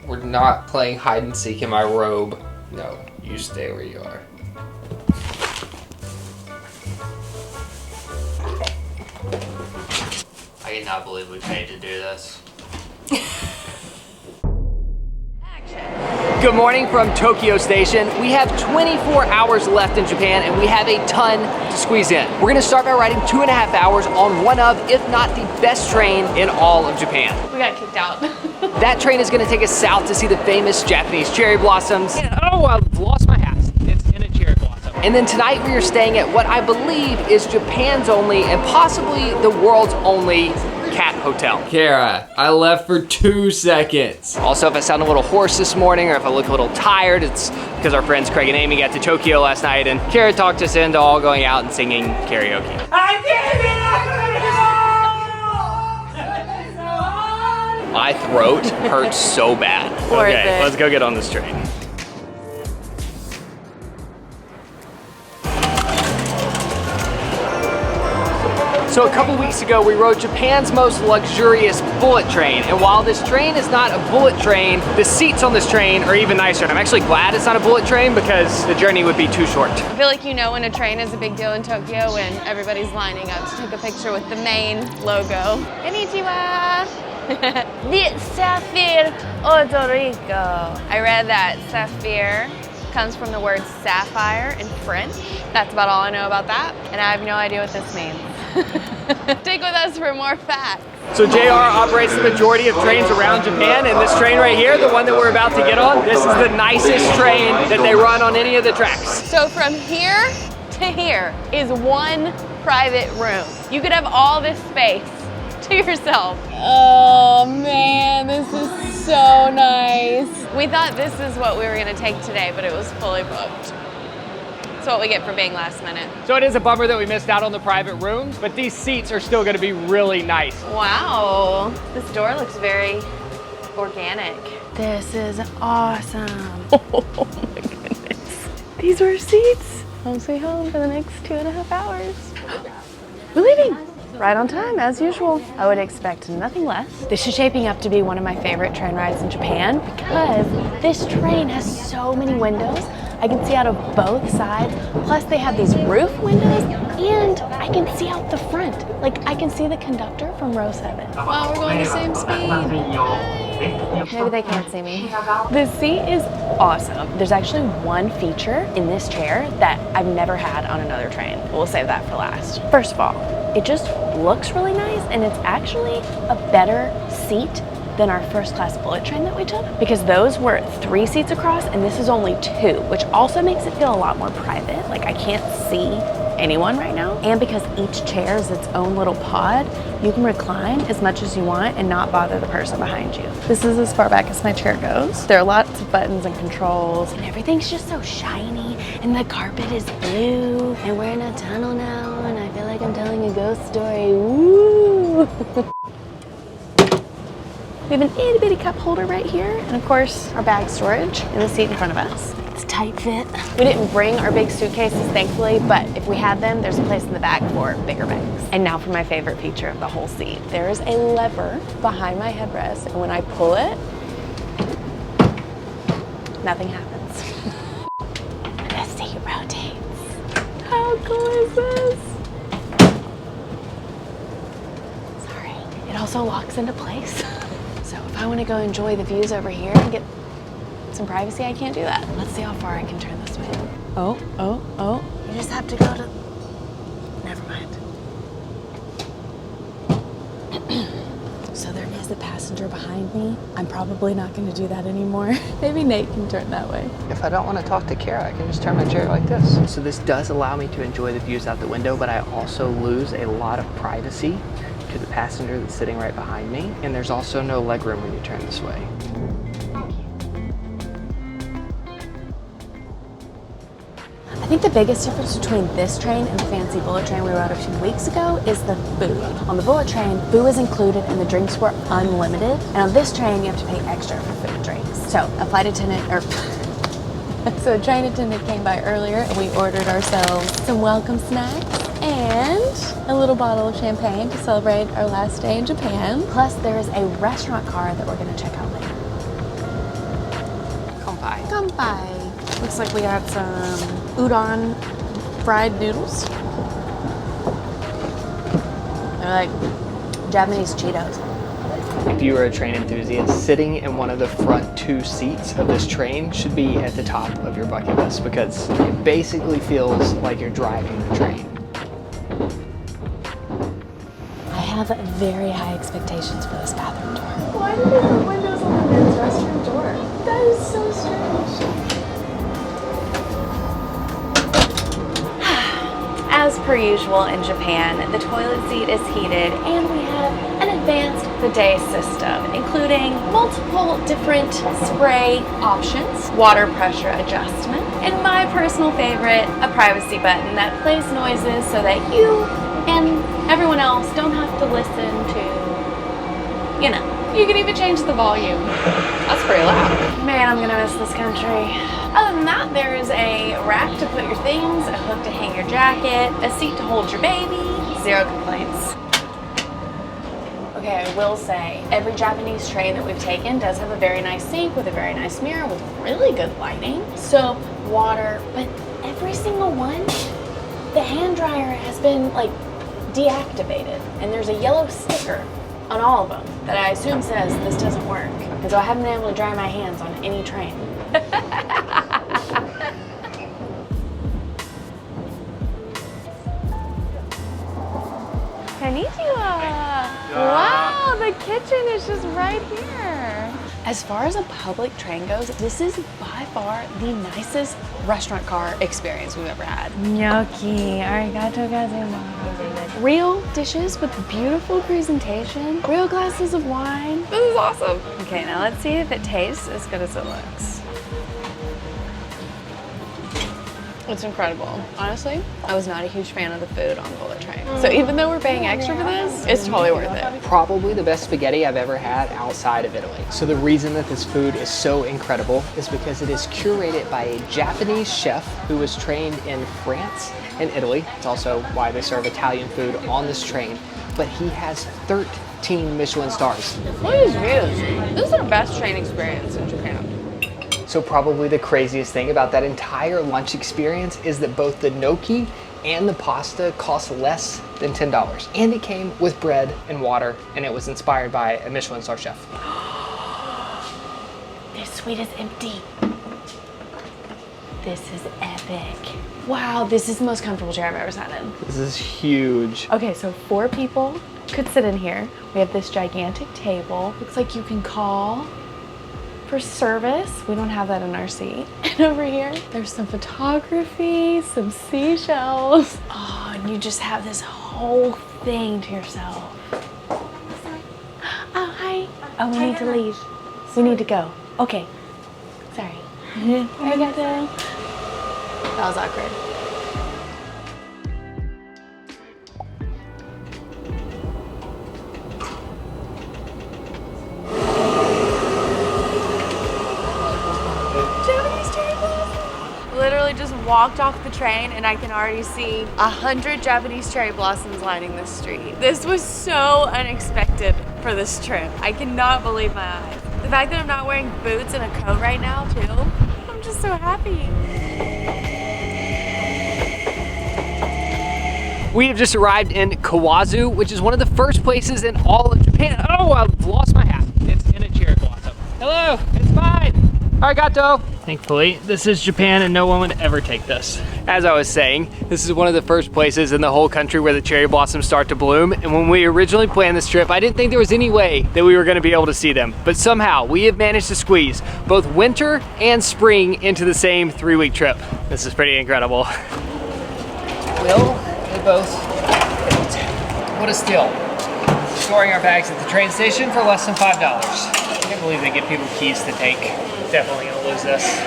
We're not playing hide and seek in my robe. No, you stay where you are. I cannot believe we paid to do this. Good morning from Tokyo Station. We have 24 hours left in Japan and we have a ton to squeeze in. We're gonna start by riding 2.5 hours on one of, if not the best train in all of Japan. We got kicked out. That train is gonna take us south to see the famous Japanese cherry blossoms. And, oh, I've lost my hat. It's in a cherry blossom. And then tonight we are staying at what I believe is Japan's only and possibly the world's only cat hotel. Kara, I left for 2 seconds. Also, if I sound a little hoarse this morning or if I look a little tired, it's because our friends Craig and Amy got to Tokyo last night and Kara talked us into all going out and singing karaoke. My throat hurts so bad. Okay, let's go get on this train. So a couple weeks ago, we rode Japan's most luxurious bullet train. And while this train is not a bullet train, the seats on this train are even nicer. And I'm actually glad it's not a bullet train because the journey would be too short. I feel like you know when a train is a big deal in Tokyo when everybody's lining up to take a picture with the main logo. Konnichiwa! The Saphir Odoriko. I read that Saphir comes from the word sapphire in French. That's about all I know about that. And I have no idea what this means. Stick with us for more facts. So JR operates the majority of trains around Japan, and this train right here, the one that we're about to get on, this is the nicest train that they run on any of the tracks. So from here to here is one private room. You could have all this space to yourself. Oh man, this is so nice. We thought this is what we were gonna take today, but it was fully booked. That's what we get for being last minute. So it is a bummer that we missed out on the private rooms, but these seats are still gonna be really nice. Wow, this door looks very organic. This is awesome. Oh my goodness. These are seats. Home sweet home for the next 2.5 hours. We're leaving. Right on time, as usual. I would expect nothing less. This is shaping up to be one of my favorite train rides in Japan because this train has so many windows. I can see out of both sides. Plus they have these roof windows and I can see out the front. Like I can see the conductor from row 7. Wow, we're going the same speed. Maybe they can't see me. This seat is awesome. There's actually one feature in this chair that I've never had on another train. We'll save that for last. First of all, it just looks really nice and it's actually a better seat than our first class bullet train that we took because those were 3 seats across and this is only 2, which also makes it feel a lot more private. Like I can't see anyone right now. And because each chair is its own little pod, you can recline as much as you want and not bother the person behind you. This is as far back as my chair goes. There are lots of buttons and controls and everything's just so shiny and the carpet is blue and we're in a tunnel now and I feel like I'm telling a ghost story. Woo! We have an itty bitty cup holder right here and of course our bag storage in the seat in front of us. It's tight fit. We didn't bring our big suitcases thankfully, but if we had them, there's a place in the back for bigger bags. And now for my favorite feature of the whole seat. There is a lever behind my headrest and when I pull it, nothing happens. The seat rotates. How cool is this? Sorry. It also locks into place. So if I want to go enjoy the views over here and get some privacy, I can't do that. Let's see how far I can turn this way. Oh. You just have to go to... Never mind. So there is a passenger behind me. I'm probably not going to do that anymore. Maybe Nate can turn that way. If I don't want to talk to Kara, I can just turn my chair like this. So this does allow me to enjoy the views out the window, but I also lose a lot of privacy to the passenger that's sitting right behind me. And there's also no legroom when you turn this way. I think the biggest difference between this train and the fancy bullet train we rode a few weeks ago is the food. On the bullet train, food was included and the drinks were unlimited. And on this train, you have to pay extra for food and drinks. So a flight attendant, so a train attendant came by earlier and we ordered ourselves some welcome snacks and a little bottle of champagne to celebrate our last day in Japan. Plus there is a restaurant car that we're gonna check out later. Kanpai. Kanpai. Looks like we got some udon fried noodles. They're like Japanese Cheetos. If you are a train enthusiast, sitting in one of the front 2 seats of this train should be at the top of your bucket list because it basically feels like you're driving the train. I have very high expectations for this bathroom tour. Why do they put windows on the men's restroom door? That is so strange. As per usual in Japan, the toilet seat is heated and we have an advanced bidet system, including multiple different spray options, water pressure adjustment, and my personal favorite, a privacy button that plays noises so that you and everyone else don't have to listen to, you know. You can even change the volume. That's pretty loud. Man, I'm gonna miss this country. Other than that, there is a rack to put your things, a hook to hang your jacket, a seat to hold your baby. 0 complaints. Okay, I will say, every Japanese train that we've taken does have a very nice sink with a very nice mirror with really good lighting, soap, water, but every single one, the hand dryer has been like deactivated, and there's a yellow sticker on all of them that I assume says this doesn't work. And so I haven't been able to dry my hands on any train. Konnichiwa! Wow, the kitchen is just right here. As far as a public train goes, this is by far the nicest restaurant car experience we've ever had. Gnocchi, arigato gozaimasu. Real dishes with beautiful presentation, real glasses of wine. This is awesome. Okay, now let's see if it tastes as good as it looks. It's incredible. Honestly, I was not a huge fan of the food on bullet train. So even though we're paying extra for this, it's totally worth it. Probably the best spaghetti I've ever had outside of Italy. So the reason that this food is so incredible is because it is curated by a Japanese chef who was trained in France and Italy. It's also why they serve Italian food on this train. But he has 13 Michelin stars. Look at these views. This is our best train experience in Japan. So probably the craziest thing about that entire lunch experience is that both the gnocchi and the pasta cost less than $10. And it came with bread and water, and it was inspired by a Michelin star chef. This suite is empty. This is epic. Wow, this is the most comfortable chair I've ever sat in. This is huge. Okay, so 4 people could sit in here. We have this gigantic table. Looks like you can call for service. We don't have that in our seat. And over here, there's some photography, some seashells. Oh, and you just have this whole thing to yourself. Oh, hi. Oh, we need to leave. We need to go. Okay. Sorry. Arigato. That was awkward. Literally just walked off the train and I can already see 100 Japanese cherry blossoms lining the street. This was so unexpected for this trip. I cannot believe my eyes. The fact that I'm not wearing boots and a coat right now too, I'm just so happy. We have just arrived in Kawazu, which is one of the first places in all of Japan. Oh, I've lost my hat. It's in a cherry blossom. Hello, it's mine. Arigato. Thankfully, this is Japan and no one would ever take this. As I was saying, this is one of the first places in the whole country where the cherry blossoms start to bloom. And when we originally planned this trip, I didn't think there was any way that we were gonna be able to see them. But somehow, we have managed to squeeze both winter and spring into the same 3-week trip. This is pretty incredible. Well, they both fit. What a steal. Storing our bags at the train station for less than $5. I can't believe they give people keys to take. Definitely gonna lose this.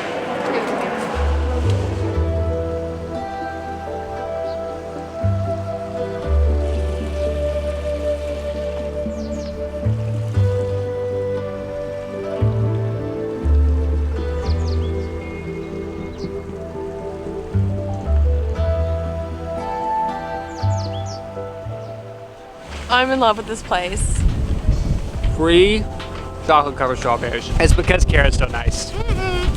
I'm in love with this place. Free chocolate covered strawberries. It's because Kara's so nice.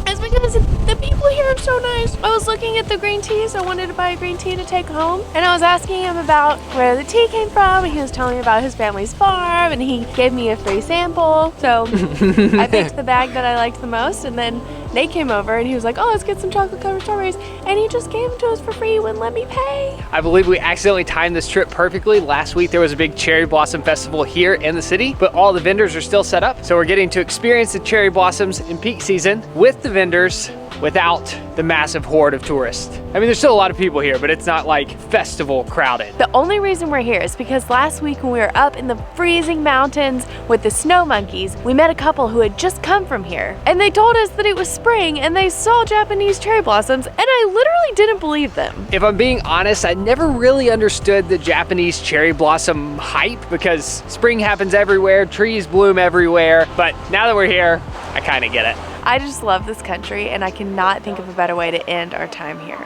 It's my goodness, the people here are so nice. I was looking at the green teas. I wanted to buy a green tea to take home. And I was asking him about where the tea came from. And he was telling me about his family's farm. And he gave me a free sample. So I picked the bag that I liked the most. And then Nate came over and he was like, oh, let's get some chocolate covered strawberries. And he just gave them to us for free. He wouldn't let me pay. I believe we accidentally timed this trip perfectly. Last week there was a big cherry blossom festival here in the city, but all the vendors are still set up. So we're getting to experience the cherry blossoms in peak season with the vendors without the massive horde of tourists. I mean, there's still a lot of people here, but it's not like festival crowded. The only reason we're here is because last week when we were up in the freezing mountains with the snow monkeys, we met a couple who had just come from here. And they told us that it was spring and they saw Japanese cherry blossoms, and I literally didn't believe them. If I'm being honest, I never really understood the Japanese cherry blossom hype because spring happens everywhere, trees bloom everywhere. But now that we're here, I kind of get it. I just love this country and I cannot think of a better way to end our time here.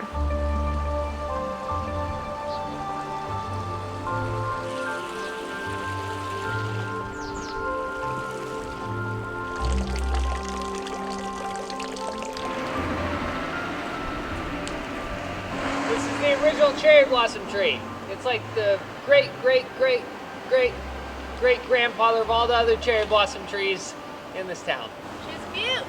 This is the original cherry blossom tree. It's like the great grandfather of all the other cherry blossom trees in this town. She's cute.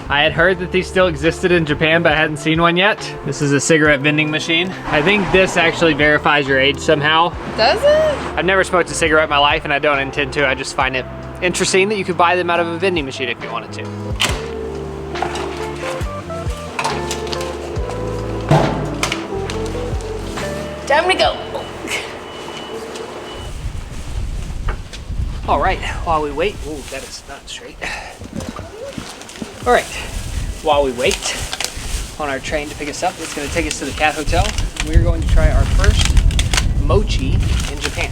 I had heard that these still existed in Japan, but I hadn't seen one yet. This is a cigarette vending machine. I think this actually verifies your age somehow. Does it? I've never smoked a cigarette in my life and I don't intend to. I just find it interesting that you could buy them out of a vending machine if you wanted to. Time to go. All right, while we wait, ooh, that is not straight. All right, while we wait on our train to pick us up, it's gonna take us to the Cat Hotel. We're going to try our first mochi in Japan.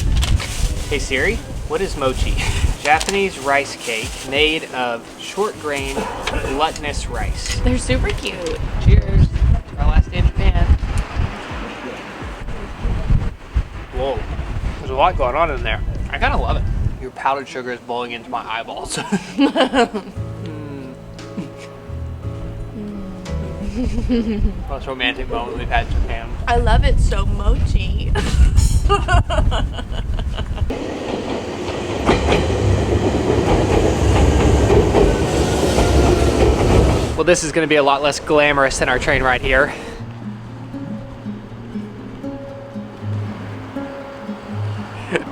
Hey Siri, what is mochi? Japanese rice cake made of short grain glutinous rice. They're super cute. Cheers, our last day in Japan. Whoa, there's a lot going on in there. I kind of love it. Your powdered sugar is blowing into my eyeballs. Most romantic moment we've had in Japan. I love it so mochi. Well, this is gonna be a lot less glamorous than our train ride here.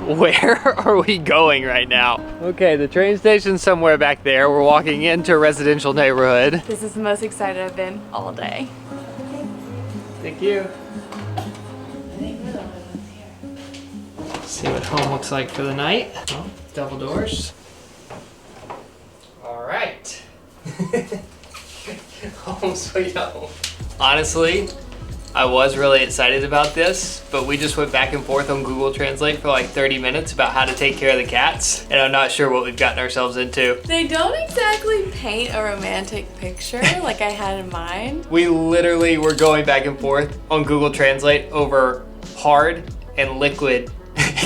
Where are we going right now? Okay, the train station's somewhere back there. We're walking into a residential neighborhood. This is the most excited I've been all day. Thank you. See what home looks like for the night. Oh, double doors. All right. Home sweet home. Honestly, I was really excited about this, but we just went back and forth on Google Translate for like 30 minutes about how to take care of the cats, and I'm not sure what we've gotten ourselves into. They don't exactly paint a romantic picture like I had in mind. We literally were going back and forth on Google Translate over hard and liquid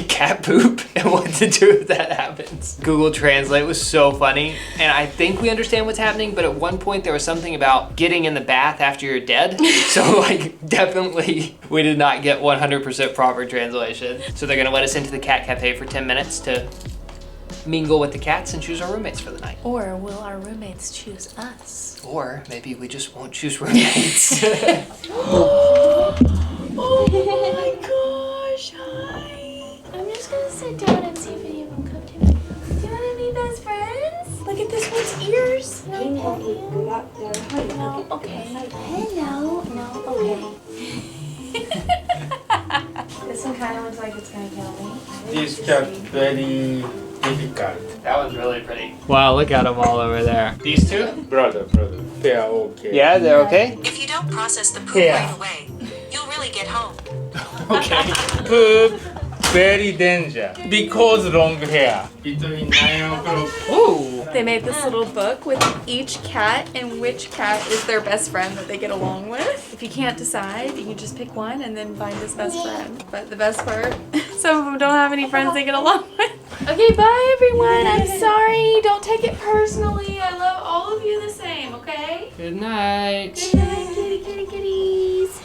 cat poop and what to do if that happens. Google Translate was so funny, and I think we understand what's happening, but at one point there was something about getting in the bath after you're dead. So like definitely we did not get 100% proper translation. So they're gonna let us into the cat cafe for 10 minutes to mingle with the cats and choose our roommates for the night. Or will our roommates choose us? Or maybe we just won't choose roommates. Oh my gosh, hi. I'm just gonna sit down and see if any of them come to me. Do you wanna be best friends? Look at this one's ears. No, okay. Hello, no, okay. This one kind of looks like it's gonna kill me. This cat very difficult. That one's really pretty. Wow, look at them all over there. These two? Brother, they are okay. Yeah, they're okay? If you don't process the poop Yeah. right away, you'll really get home. Okay. Poop, very danger. Because long hair. Between 9 o'clock. Ooh. They made this little book with each cat and which cat is their best friend that they get along with. If you can't decide, you can just pick one and then find his best friend. But the best part, some of them don't have any friends they get along with. Okay, bye everyone. I'm sorry. Don't take it personally. I love all of you the same, okay? Good night. Good night, kitty kitties.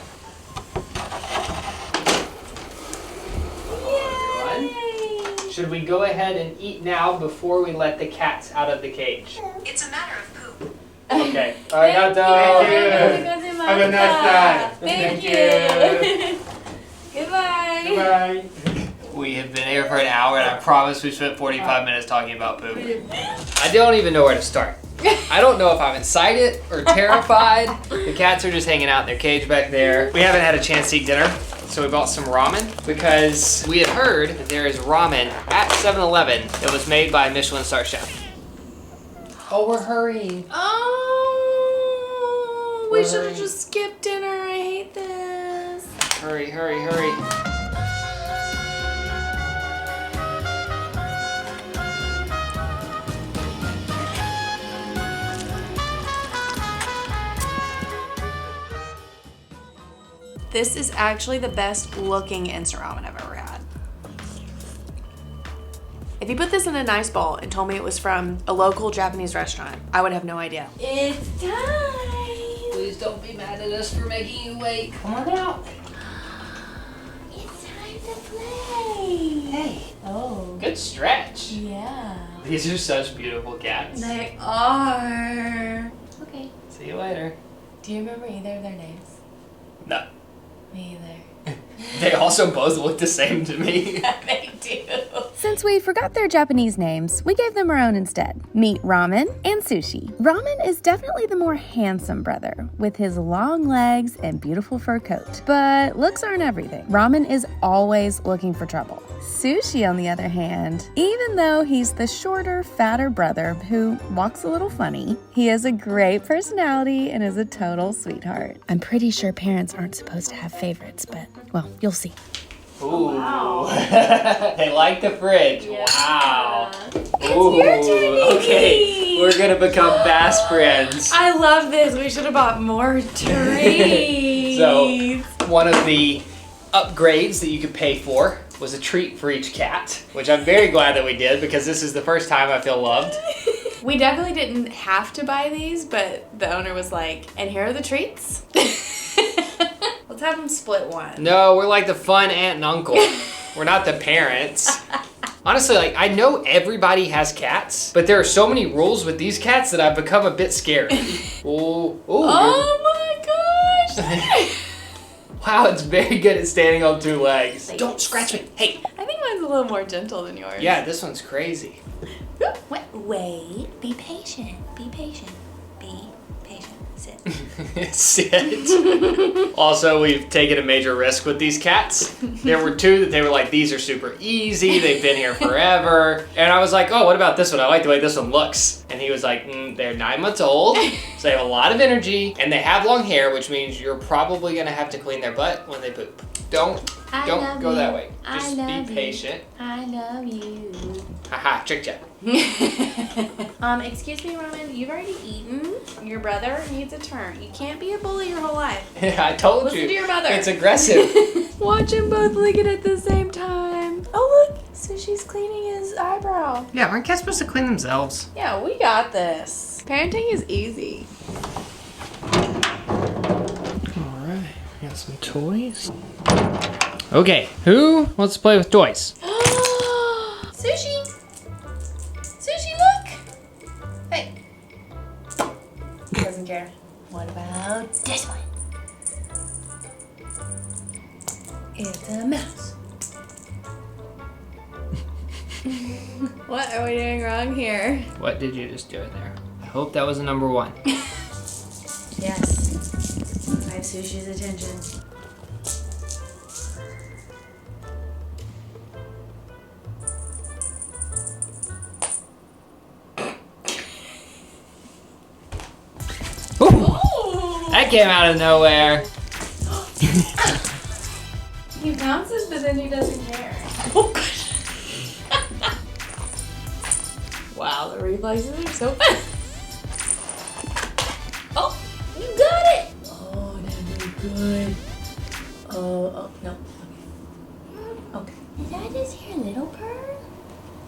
Yay! Should we go ahead and eat now before we let the cats out of the cage? It's a matter of poop. Okay. Thank Arigato. you. Have a nice time. Thank you. Goodbye. Bye. We have been here for an hour, and I promise we spent 45 minutes talking about poop. I don't even know where to start. I don't know if I'm excited or terrified. The cats are just hanging out in their cage back there. We haven't had a chance to eat dinner, so we bought some ramen because we had heard that there is ramen at 7-Eleven that was made by a Michelin star chef. Oh, we're hurrying. Oh, we should have just skipped dinner. I hate this. Hurry, hurry, hurry. This is actually the best looking instant ramen I've ever had. If you put this in a nice bowl and told me it was from a local Japanese restaurant, I would have no idea. It's time. Please don't be mad at us for making you wait. Come on out. It's time to play. Hey. Oh. Good stretch. Yeah. These are such beautiful cats. They are. Okay. See you later. Do you remember either of their names? No. Me either. They also both look the same to me. They do. Since we forgot their Japanese names, we gave them our own instead. Meet Ramen and Sushi. Ramen is definitely the more handsome brother, with his long legs and beautiful fur coat. But looks aren't everything. Ramen is always looking for trouble. Sushi, on the other hand, even though he's the shorter, fatter brother who walks a little funny, he has a great personality and is a total sweetheart. I'm pretty sure parents aren't supposed to have favorites, but, well, you'll see. Ooh. Wow. They like the fridge. Yeah. Wow. It's Ooh. your turn, Okay, we're gonna become fast friends. I love this. We should have bought more treats. So, one of the upgrades that you could pay for was a treat for each cat, which I'm very glad that we did because this is the first time I feel loved. We definitely didn't have to buy these, but the owner was like, and here are the treats. Let's have them split one. No, we're like the fun aunt and uncle. We're not the parents. Honestly, like, I know everybody has cats, but there are so many rules with these cats that I've become a bit scared. Ooh, Oh my gosh. Wow, it's very good at standing on two legs. Don't scratch me. Hey. I think mine's a little more gentle than yours. Yeah, this one's crazy. Wait, be patient, be patient, be patient. Sit. Sit. Also, we've taken a major risk with these cats. There were two that they were like, these are super easy. They've been here forever. And I was like, oh, what about this one? I like the way this one looks. And he was like, they're 9 months old, so they have a lot of energy, and they have long hair, which means you're probably gonna have to clean their butt when they poop. Don't go that way. Just be patient. I love you. Haha, tricked ya. Excuse me, Roman, you've already eaten. Your brother needs a turn. You can't be a bully your whole life. I told Listen you. to your mother. It's aggressive. Watch them both lick it at the same time. Oh, look. Sushi's cleaning his eyebrow. Yeah, aren't cats supposed to clean themselves? Yeah, we got this. Parenting is easy. Alright, we got some toys. Okay, who wants to play with toys? Sushi! Sushi, look! Hey. He doesn't care. What about this one? It's a mouse. What are we doing wrong here? What did you just do there? I hope that was a number 1. Yes. I have Sushi's attention. Ooh, that came out of nowhere. He bounces, but then he doesn't care. Oh, gosh. Wow, the reflexes are so fast. Oh, you got it. Oh, that was good. Oh, no. Okay. Is that just your little purr?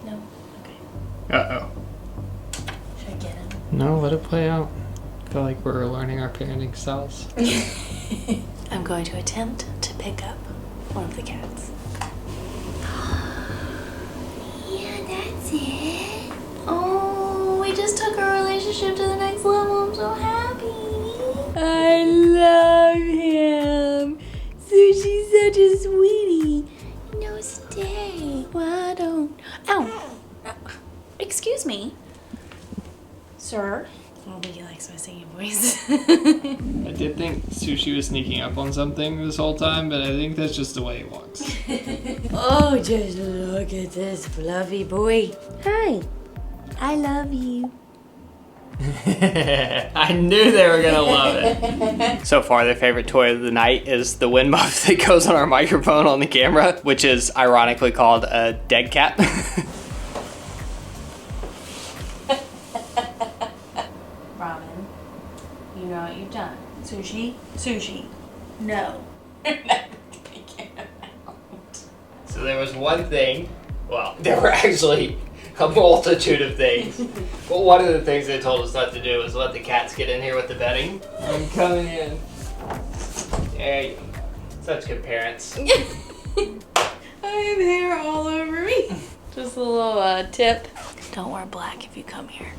No, Uh-oh. Should I get him? No, let it play out. I feel like we're learning our parenting styles. I'm going to attempt to pick up one of the cats. Yeah, that's it. Oh, we just took our relationship to the next level. I'm so happy. I love him. Sushi's such a sweetie. No, stay. Why don't... Ow. Excuse me. Sir? I don't think he likes my singing voice. I did think Sushi was sneaking up on something this whole time, but I think that's just the way he walks. Oh, just look at this fluffy boy. Hi. I love you. I knew they were gonna love it. So far, their favorite toy of the night is the wind muff that goes on our microphone on the camera, which is ironically called a dead cat. Ramen, you know what you've done. Sushi, sushi. No. So there was one thing, well, there were actually a multitude of things. But one of the things they told us not to do was let the cats get in here with the bedding. I'm coming in. There you go. Such good parents. I have hair all over me. Just a little tip. Don't wear black if you come here.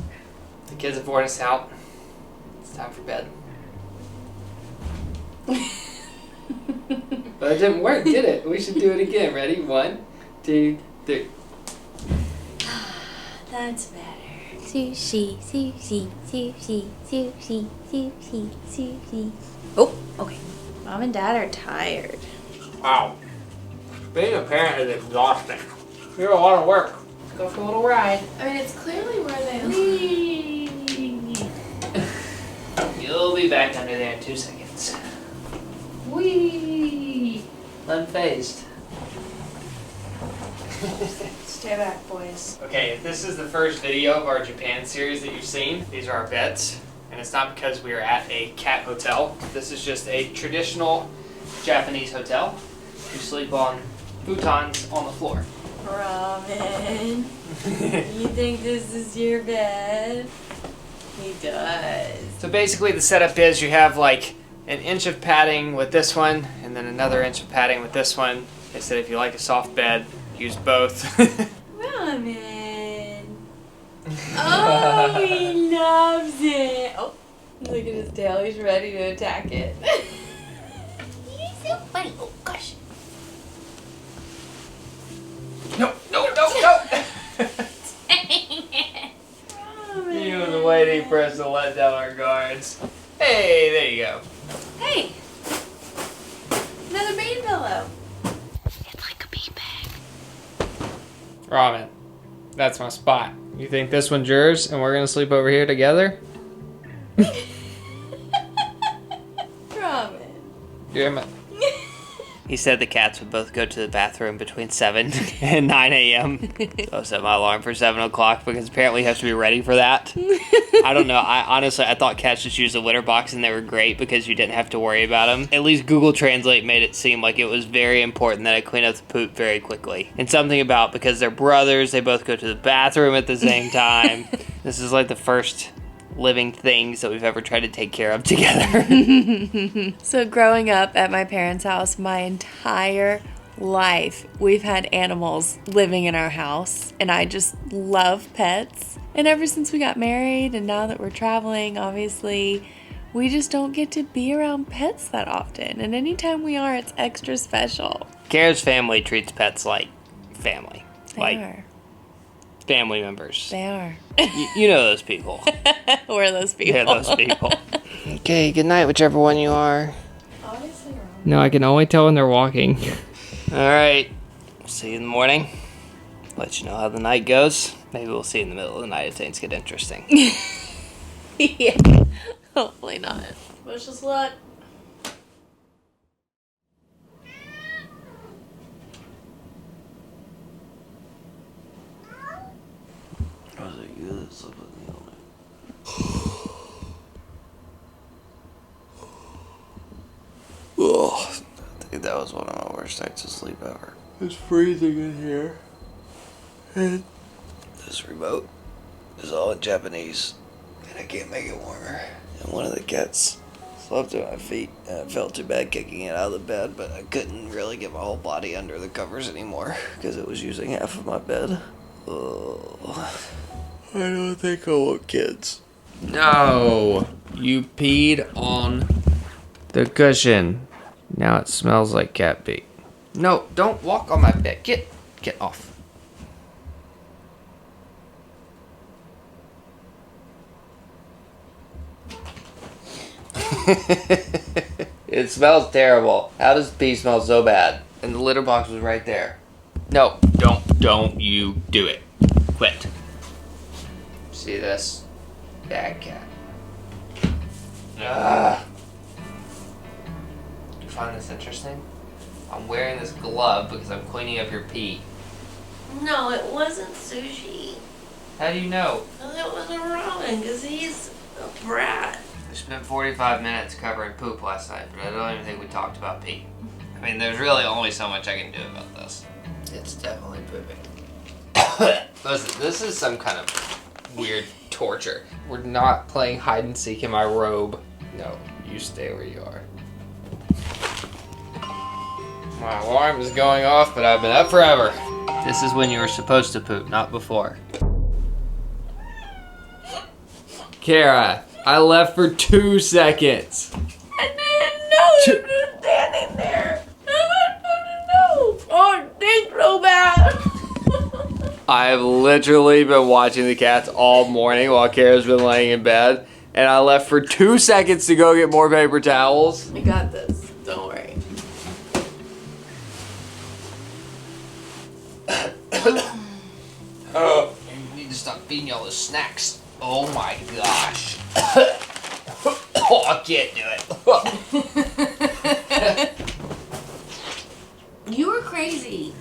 The kids have worn us out. It's time for bed. But it didn't work, did it? We should do it again. Ready? 1, 2, 3. That's better. Sushi, sushi, sushi, sushi, sushi, sushi. Oh, okay. Mom and Dad are tired. Wow. Being a parent is exhausting. You're a lot of work. Go for a little ride. I mean, it's clearly where they You'll be back under there in 2 seconds. Whee! Unfazed. Stay back, boys. Okay, if this is the first video of our Japan series that you've seen, these are our beds. And it's not because we are at a cat hotel. This is just a traditional Japanese hotel. You sleep on futons on the floor. Ramen, you think this is your bed? He does. So basically the setup is you have like an inch of padding with this one and then another inch of padding with this one. They said if you like a soft bed, use both. Ramen. Oh, he loves it. Oh, look at his tail. He's ready to attack it. You're so funny. Oh, gosh. No. He was waiting for us to let down our guards. Hey, there you go. Hey, another bean pillow. It's like a beanbag. Ramen. That's my spot. You think this one's yours and we're gonna sleep over here together? Ramen. Damn it. He said the cats would both go to the bathroom between 7 and 9 a.m. So I set my alarm for 7 o'clock because apparently you have to be ready for that. I don't know. I thought cats just used a litter box and they were great because you didn't have to worry about them. At least Google Translate made it seem like it was very important that I clean up the poop very quickly. And something about because they're brothers, they both go to the bathroom at the same time. This is like the first living things that we've ever tried to take care of together. So growing up at my parents' house, my entire life, we've had animals living in our house, and I just love pets. And ever since we got married, and now that we're traveling, obviously, we just don't get to be around pets that often. And anytime we are, it's extra special. Kara's family treats pets like family. They are. Family members. They are. You know those people. We're those people. Yeah, those people. Okay, good night, whichever one you are. Obviously wrong. No, I can only tell when they're walking. All right. See you in the morning. Let you know how the night goes. Maybe we'll see you in the middle of the night if things get interesting. Yeah. Hopefully not. Wish us luck. I think that was one of my worst nights of sleep ever. It's freezing in here. And this remote It's all in Japanese, and I can't make it warmer. And one of the cats slept at my feet, and I felt too bad kicking it out of the bed, but I couldn't really get my whole body under the covers anymore because it was using half of my bed. Oh, I don't think I want kids. No, you peed on the cushion. Now it smells like cat pee. No, don't walk on my bed. Get off. It smells terrible. How does pee smell so bad? And the litter box was right there. No, don't you do it. Quit. See this? Bad cat. You find this interesting? I'm wearing this glove because I'm cleaning up your pee. No, it wasn't Sushi. How do you know? It was a ramen, because he's a brat. We spent 45 minutes covering poop last night, but I don't even think we talked about pee. I mean, there's really only so much I can do about this. It's definitely pooping. Listen, this is some kind of weird torture. We're not playing hide and seek in my robe. No, you stay where you are. My alarm is going off, but I've been up forever. This is when you were supposed to poop, not before. Kara, I left for 2 seconds. I didn't know you were standing there. How am I supposed to know? Oh, it stinks so bad. I've literally been watching the cats all morning while Kara's been laying in bed, and I left for 2 seconds to go get more paper towels. I got this. Don't worry. Oh, you need to stop feeding y'all those snacks. Oh my gosh. Oh, I can't do it. You were crazy.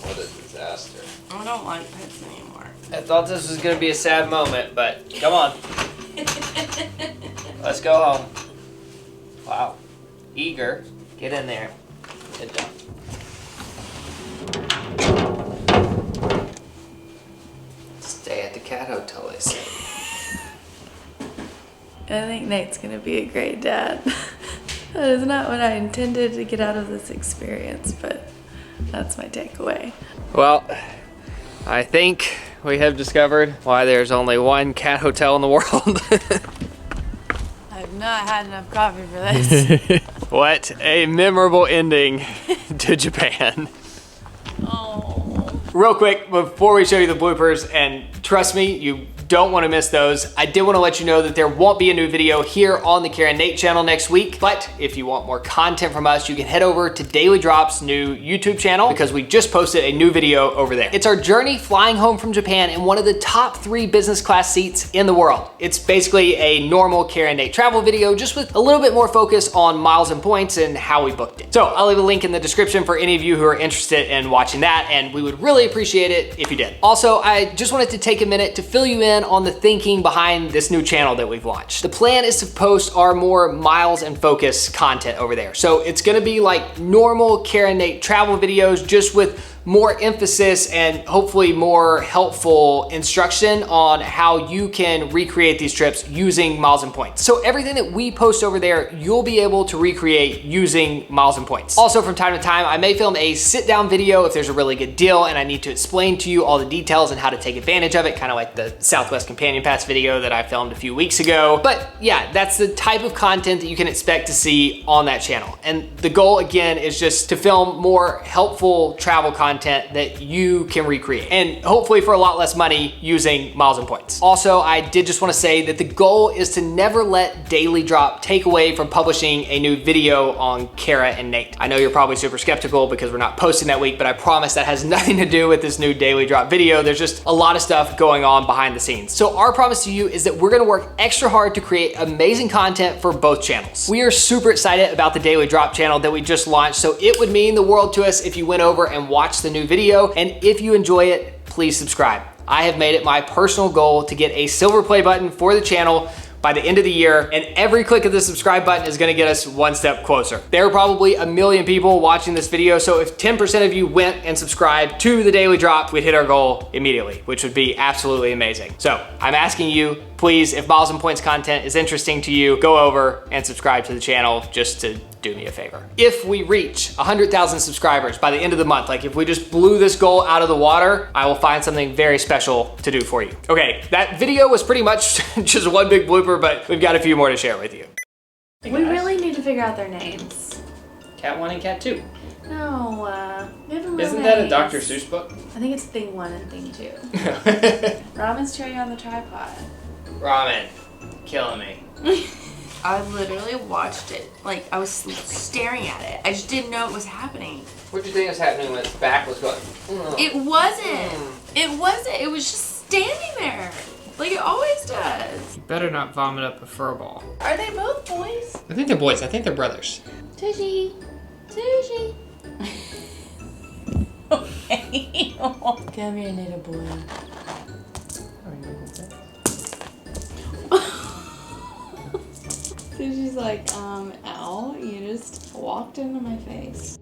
What a disaster. I don't like pets anymore. I thought this was gonna be a sad moment, but come on. Let's go home. Wow. Eager. Get in there. Good job. Stay at the cat hotel, they say. I think Nate's gonna be a great dad. That is not what I intended to get out of this experience, but that's my takeaway. Well, I think we have discovered why there's only one cat hotel in the world. I've not had enough coffee for this. What a memorable ending to Japan. Oh. Real quick, before we show you the bloopers, and trust me, you don't want to miss those, I did want to let you know that there won't be a new video here on the Kara and Nate channel next week, but if you want more content from us, you can head over to Daily Drop's new YouTube channel because we just posted a new video over there. It's our journey flying home from Japan in one of the top 3 business class seats in the world. It's basically a normal Kara and Nate travel video, just with a little bit more focus on miles and points and how we booked it. So I'll leave a link in the description for any of you who are interested in watching that, and we would really appreciate it if you did. Also, I just wanted to take a minute to fill you in on the thinking behind this new channel that we've launched. The plan is to post our more miles and focus content over there. So it's gonna be like normal Kara and Nate travel videos, just with more emphasis and hopefully more helpful instruction on how you can recreate these trips using miles and points. So everything that we post over there, you'll be able to recreate using miles and points. Also, from time to time, I may film a sit down video if there's a really good deal and I need to explain to you all the details and how to take advantage of it, kind of like the Southwest Companion Pass video that I filmed a few weeks ago. But yeah, that's the type of content that you can expect to see on that channel. And the goal again is just to film more helpful travel content that you can recreate, and hopefully for a lot less money using miles and points. Also, I did just want to say that the goal is to never let Daily Drop take away from publishing a new video on Kara and Nate. I know you're probably super skeptical because we're not posting that week, but I promise that has nothing to do with this new Daily Drop video. There's just a lot of stuff going on behind the scenes. So our promise to you is that we're gonna work extra hard to create amazing content for both channels. We are super excited about the Daily Drop channel that we just launched, so it would mean the world to us if you went over and watched the new video. And if you enjoy it, please subscribe. I have made it my personal goal to get a silver play button for the channel by the end of the year, and every click of the subscribe button is gonna get us one step closer. There are probably 1 million people watching this video, so if 10% of you went and subscribed to the Daily Drop, we'd hit our goal immediately, which would be absolutely amazing. So I'm asking you, please, if Miles and Points content is interesting to you, go over and subscribe to the channel just to do me a favor. If we reach 100,000 subscribers by the end of the month, like if we just blew this goal out of the water, I will find something very special to do for you. Okay, that video was pretty much just one big blooper, but we've got a few more to share with you. We really need to figure out their names. Cat 1 and Cat 2. No, we have a Isn't that a Dr. Seuss book? I think it's thing 1 and thing 2. Ramen's cherry on the tripod. Ramen, killing me. I literally watched it. Like, I was staring at it. I just didn't know it was happening. What do you think was happening when its back was going? It wasn't. It wasn't. It was just standing there. Like it always does. You better not vomit up a fur ball. Are they both boys? I think they're boys. I think they're brothers. Tushy. Tushy. Okay. Come here, little boy. So she's like, ow, you just walked into my face.